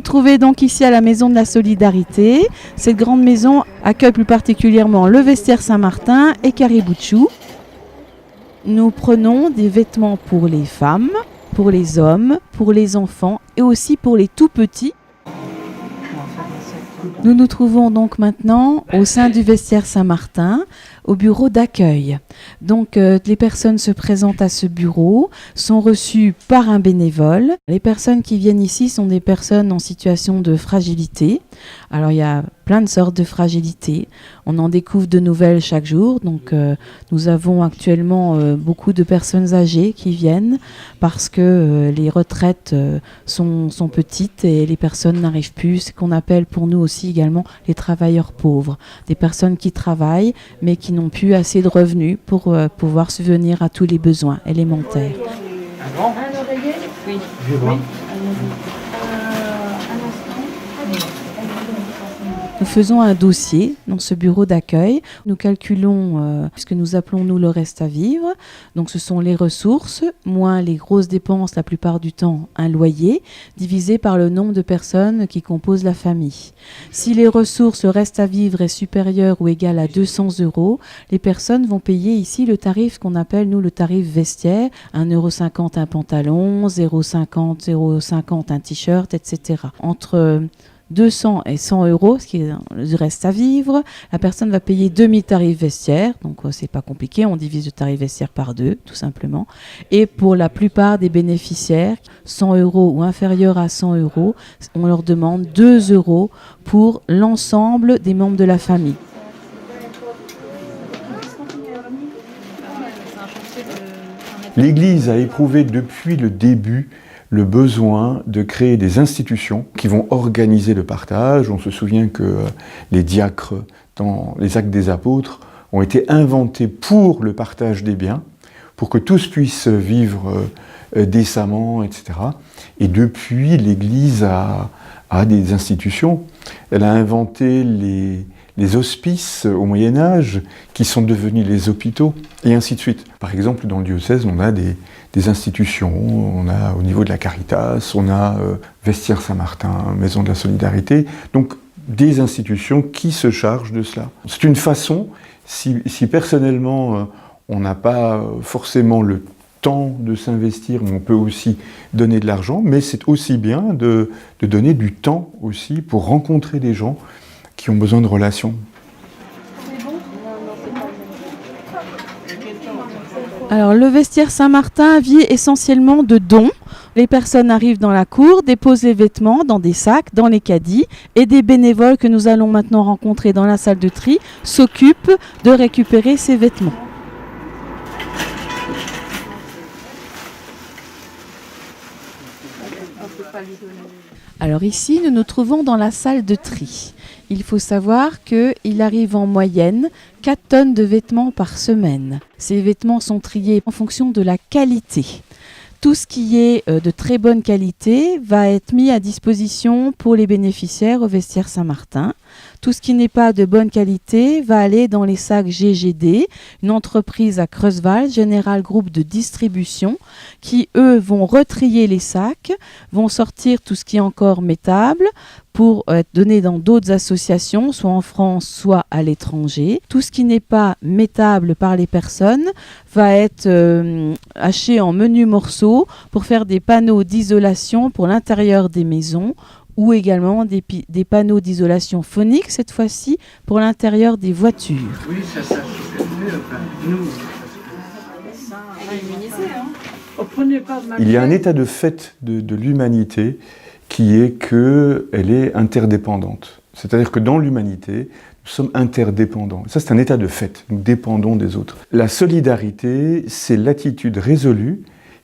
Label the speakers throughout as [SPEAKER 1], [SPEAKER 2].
[SPEAKER 1] trouvez donc ici à la Maison de la Solidarité. Cette grande maison accueille plus particulièrement le Vestiaire Saint-Martin et Caribouchou. Nous prenons des vêtements pour les femmes, pour les hommes, pour les enfants et aussi pour les tout petits. Nous nous trouvons donc maintenant au sein du Vestiaire Saint-Martin, au bureau d'accueil. Donc les personnes se présentent à ce bureau, sont reçues par un bénévole. Les personnes qui viennent ici sont des personnes en situation de fragilité. Alors il y a plein de sortes de fragilité. On en découvre de nouvelles chaque jour. Donc nous avons actuellement beaucoup de personnes âgées qui viennent parce que les retraites sont petites et les personnes n'arrivent plus. Ce qu'on appelle pour nous aussi également les travailleurs pauvres. Des personnes qui travaillent mais qui n'ont plus assez de revenus pour pouvoir subvenir à tous les besoins élémentaires.
[SPEAKER 2] Un oreiller ? Oui.
[SPEAKER 1] Nous faisons un dossier dans ce bureau d'accueil. Nous calculons ce que nous appelons nous le reste à vivre. Donc ce sont les ressources, moins les grosses dépenses, la plupart du temps un loyer, divisé par le nombre de personnes qui composent la famille. Si les ressources, le reste à vivre est supérieur ou égal à 200 €, les personnes vont payer ici le tarif qu'on appelle nous le tarif vestiaire, 1,50 € un pantalon, 0,50 € un t-shirt, etc. Entre 200 et 100 €, ce qui est le reste à vivre. La personne va payer demi-tarif vestiaire, donc c'est pas compliqué, on divise le tarif vestiaire par 2, tout simplement. Et pour la plupart des bénéficiaires, 100 € ou inférieur à 100 €, on leur demande 2 € pour l'ensemble des membres de la famille.
[SPEAKER 3] L'Église a éprouvé depuis le début le besoin de créer des institutions qui vont organiser le partage. On se souvient que les diacres dans les Actes des Apôtres ont été inventés pour le partage des biens, pour que tous puissent vivre décemment, etc. Et depuis, l'Église a des institutions. Elle a inventé les hospices au Moyen-Âge, qui sont devenus les hôpitaux, et ainsi de suite. Par exemple, dans le diocèse, on a des institutions, on a au niveau de la Caritas, on a Vestiaire Saint-Martin, Maison de la Solidarité, donc des institutions qui se chargent de cela. C'est une façon, si personnellement on n'a pas forcément le temps de s'investir, mais on peut aussi donner de l'argent, mais c'est aussi bien de donner du temps aussi pour rencontrer des gens qui ont besoin de relations.
[SPEAKER 1] Alors le Vestiaire Saint-Martin vit essentiellement de dons. Les personnes arrivent dans la cour, déposent les vêtements dans des sacs, dans les caddies, et des bénévoles que nous allons maintenant rencontrer dans la salle de tri s'occupent de récupérer ces vêtements. Alors ici, nous nous trouvons dans la salle de tri. Il faut savoir qu'il arrive en moyenne 4 tonnes de vêtements par semaine. Ces vêtements sont triés en fonction de la qualité. Tout ce qui est de très bonne qualité va être mis à disposition pour les bénéficiaires au Vestiaire Saint-Martin. Tout ce qui n'est pas de bonne qualité va aller dans les sacs GGD, une entreprise à Creusval, Général Groupe de distribution, qui eux vont retrier les sacs, vont sortir tout ce qui est encore métable pour être donné dans d'autres associations, soit en France, soit à l'étranger. Tout ce qui n'est pas métable par les personnes va être haché en menus morceaux pour faire des panneaux d'isolation pour l'intérieur des maisons, ou également des panneaux d'isolation phonique, cette fois-ci, pour l'intérieur des voitures.
[SPEAKER 2] Oui, ça c'est mieux. Nous.
[SPEAKER 3] Il y a un état de fait de l'humanité qui est qu'elle est interdépendante. C'est-à-dire que dans l'humanité, nous sommes interdépendants. Ça, c'est un état de fait. Nous dépendons des autres. La solidarité, c'est l'attitude résolue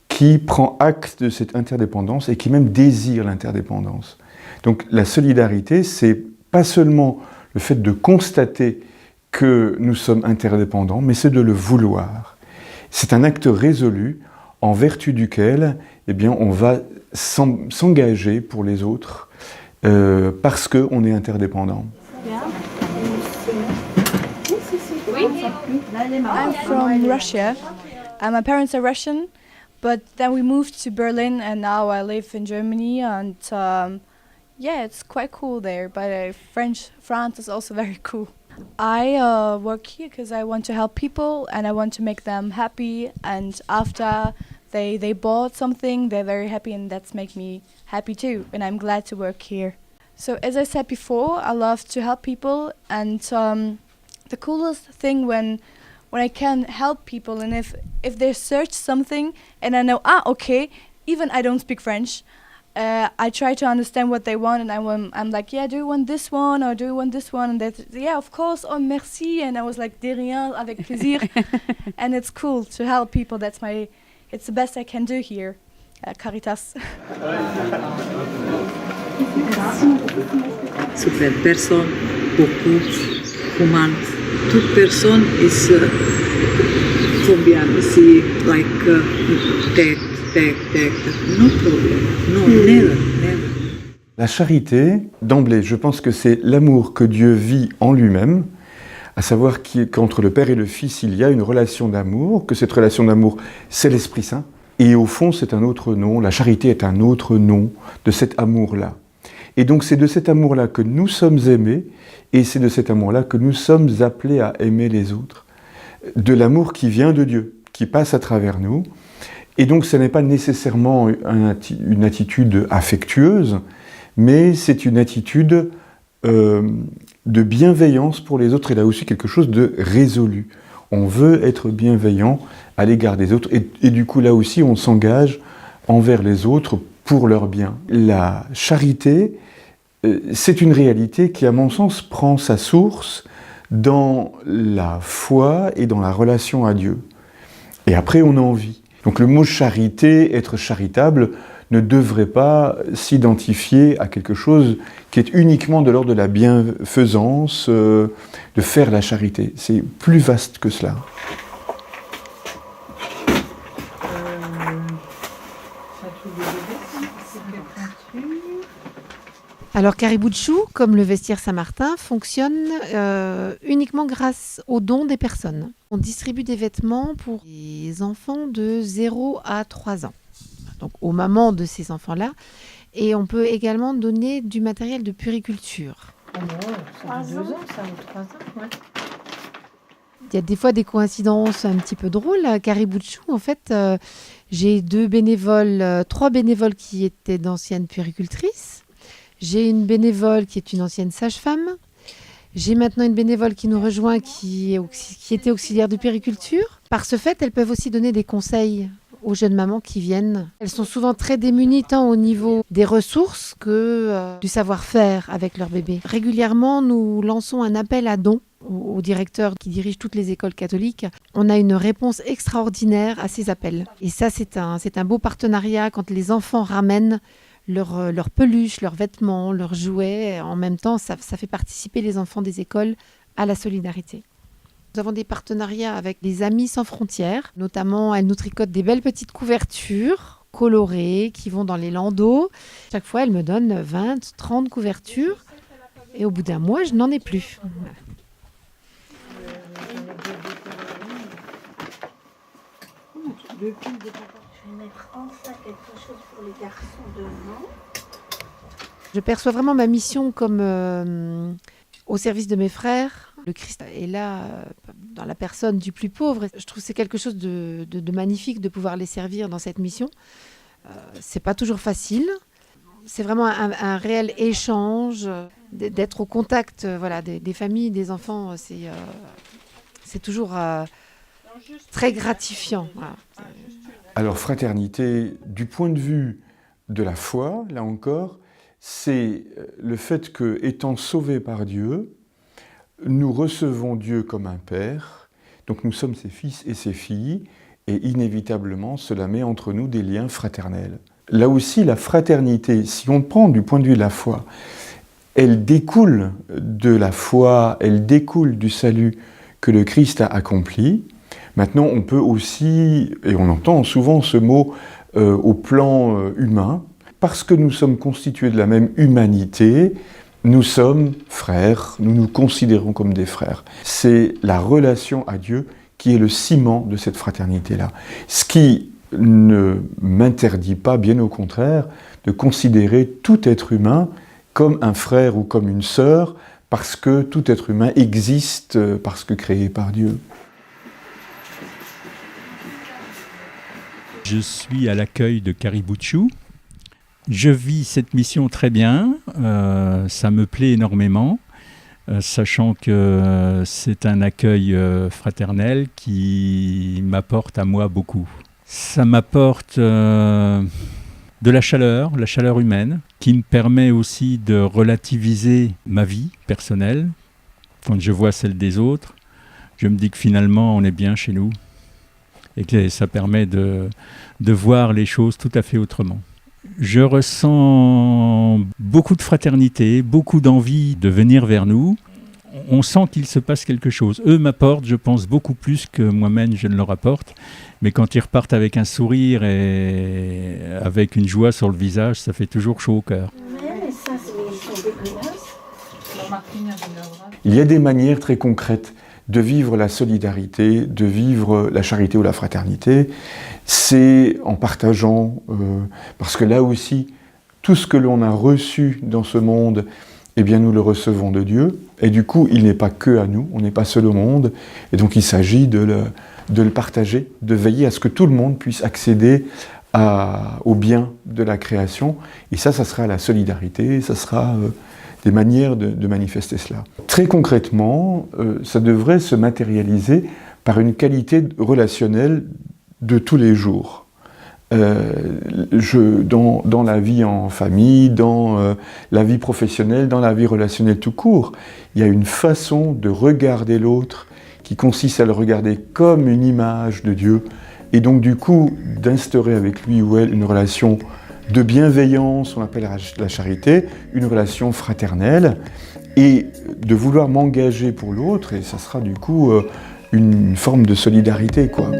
[SPEAKER 3] qui prend acte de cette interdépendance et qui même désire l'interdépendance. Donc la solidarité, c'est pas seulement le fait de constater que nous sommes interdépendants, mais c'est de le vouloir. C'est un acte résolu en vertu duquel on va s'engager pour les autres parce qu'on est interdépendant.
[SPEAKER 4] I'm from Russia. My parents are Russian, but then we moved to Berlin and now I live in Germany and Yeah, it's quite cool there, but France is also very cool. I work here because I want to help people and I want to make them happy. And after they bought something, they're very happy, and that's make me happy too. And I'm glad to work here. So as I said before, I love to help people, and the coolest thing when I can help people, and if they search something and I know, okay, even I don't speak French, I try to understand what they want, and I'm like, yeah, do you want this one or do you want this one? And they, yeah, of course, oh merci, and I was like, de rien, avec plaisir. And it's cool to help people. It's the best I can do here at Caritas.
[SPEAKER 5] Super person, beaucoup, human. Toute personne is combien ici, like take, no problem, no, never.
[SPEAKER 3] La charité, d'emblée, je pense que c'est l'amour que Dieu vit en lui-même, à savoir qu'entre le Père et le Fils, il y a une relation d'amour, que cette relation d'amour, c'est l'Esprit Saint. Et au fond, c'est un autre nom, la charité est un autre nom de cet amour-là. Et donc c'est de cet amour-là que nous sommes aimés, et c'est de cet amour-là que nous sommes appelés à aimer les autres. De l'amour qui vient de Dieu, qui passe à travers nous. Et donc ce n'est pas nécessairement une attitude affectueuse, mais c'est une attitude de bienveillance pour les autres, et là aussi quelque chose de résolu. On veut être bienveillant à l'égard des autres, et du coup là aussi on s'engage envers les autres pour leur bien. La charité, c'est une réalité qui, à mon sens, prend sa source dans la foi et dans la relation à Dieu. Et après, on en vit. Donc le mot charité, être charitable, ne devrait pas s'identifier à quelque chose qui est uniquement de l'ordre de la bienfaisance, de faire la charité. C'est plus vaste que cela.
[SPEAKER 6] Alors Caribouchou, comme le vestiaire Saint-Martin, fonctionne uniquement grâce aux dons des personnes. On distribue des vêtements pour les enfants de 0 à 3 ans, donc aux mamans de ces enfants-là. Et on peut également donner du matériel de puériculture.
[SPEAKER 7] Ça fait 2 ans, ça, ou 3 ans, ouais.
[SPEAKER 6] Il y a des fois des coïncidences un petit peu drôles. À Caribouchou, en fait, j'ai 3 bénévoles qui étaient d'anciennes puéricultrices. J'ai une bénévole qui est une ancienne sage-femme. J'ai maintenant une bénévole qui nous rejoint qui était auxiliaire de puériculture. Par ce fait, elles peuvent aussi donner des conseils aux jeunes mamans qui viennent. Elles sont souvent très démunies tant au niveau des ressources que du savoir-faire avec leur bébé. Régulièrement, nous lançons un appel à dons au directeur qui dirige toutes les écoles catholiques. On a une réponse extraordinaire à ces appels. Et ça, c'est un beau partenariat quand les enfants ramènent leurs peluches, leurs vêtements, leurs jouets. En même temps, ça fait participer les enfants des écoles à la solidarité. Nous avons des partenariats avec les Amis sans frontières. Notamment, elles nous tricotent des belles petites couvertures colorées qui vont dans les landaux. Chaque fois, elles me donnent 20, 30 couvertures. Et au bout d'un mois, je n'en ai plus.
[SPEAKER 7] Je vais mettre enfin quelque chose pour les garçons devant.
[SPEAKER 6] Je perçois vraiment ma mission comme au service de mes frères. Le Christ est là dans la personne du plus pauvre. Je trouve que c'est quelque chose de magnifique de pouvoir les servir dans cette mission. C'est pas toujours facile. C'est vraiment un réel échange, d'être au contact des familles, des enfants. C'est toujours très gratifiant. Voilà.
[SPEAKER 3] Alors, fraternité, du point de vue de la foi, là encore, c'est le fait que, étant sauvés par Dieu, nous recevons Dieu comme un Père, donc nous sommes ses fils et ses filles, et inévitablement, cela met entre nous des liens fraternels. Là aussi, la fraternité, si on prend du point de vue de la foi, elle découle de la foi, elle découle du salut que le Christ a accompli. Maintenant, on peut aussi, et on entend souvent ce mot au plan humain, parce que nous sommes constitués de la même humanité, nous sommes frères, nous nous considérons comme des frères. C'est la relation à Dieu qui est le ciment de cette fraternité-là. Ce qui ne m'interdit pas, bien au contraire, de considérer tout être humain comme un frère ou comme une sœur, parce que tout être humain existe parce que créé par Dieu.
[SPEAKER 8] Je suis à l'accueil de Karibuchu. Je vis cette mission très bien, ça me plaît énormément, sachant que c'est un accueil fraternel qui m'apporte à moi beaucoup. Ça m'apporte de la chaleur humaine, qui me permet aussi de relativiser ma vie personnelle. Quand je vois celle des autres, je me dis que finalement on est bien chez nous et que ça permet de voir les choses tout à fait autrement. Je ressens beaucoup de fraternité, beaucoup d'envie de venir vers nous. On sent qu'il se passe quelque chose. Eux m'apportent, je pense, beaucoup plus que moi-même je ne leur apporte. Mais quand ils repartent avec un sourire et avec une joie sur le visage, ça fait toujours chaud au cœur.
[SPEAKER 3] Il y a des manières très concrètes de vivre la solidarité, de vivre la charité ou la fraternité. C'est en partageant, parce que là aussi, tout ce que l'on a reçu dans ce monde, eh bien nous le recevons de Dieu. Et du coup, il n'est pas que à nous, on n'est pas seul au monde. Et donc il s'agit de le partager, de veiller à ce que tout le monde puisse accéder au bien de la création. Et ça sera la solidarité, ça sera des manières de manifester cela. Très concrètement, ça devrait se matérialiser par une qualité relationnelle de tous les jours. Dans la vie en famille, dans la vie professionnelle, dans la vie relationnelle tout court, il y a une façon de regarder l'autre qui consiste à le regarder comme une image de Dieu, et donc du coup d'instaurer avec lui ou elle une relation de bienveillance, on appelle la charité, une relation fraternelle, et de vouloir m'engager pour l'autre, et ça sera du coup une forme de solidarité, quoi.